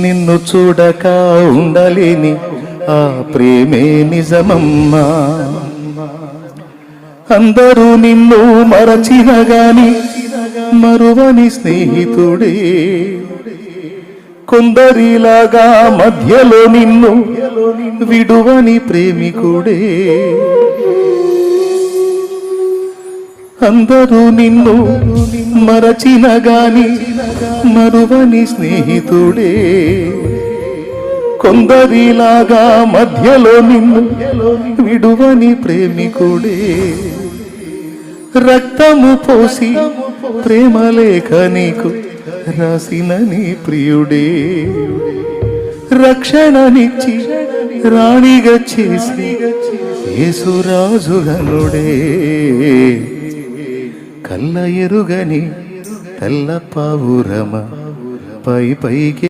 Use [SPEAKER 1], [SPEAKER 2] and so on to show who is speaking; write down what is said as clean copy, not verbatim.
[SPEAKER 1] నిన్ను చూడక ఉండలేని ఆ ప్రేమే నిజమమ్మా. అందరూ నిన్ను మరచిన గాని మరువని స్నేహితుడే, కొందరిలాగా మధ్యలో నిన్ను విడువని ప్రేమికుడే. అందరూ నిన్ను మరచిన గాని మరువని స్నేహితుడే, కొందరిలాగా మధ్యలో నిన్ను విడువని ప్రేమికుడే. రక్తము పోసి ప్రేమలేఖ నీకు రాసిన నీ ప్రియుడే, రక్షణనిచ్చి రాణిగా చేసి యేసురాజుగనుడే. కళ్ళ ఎరుగని తెల్ల పావురమ పై పైకి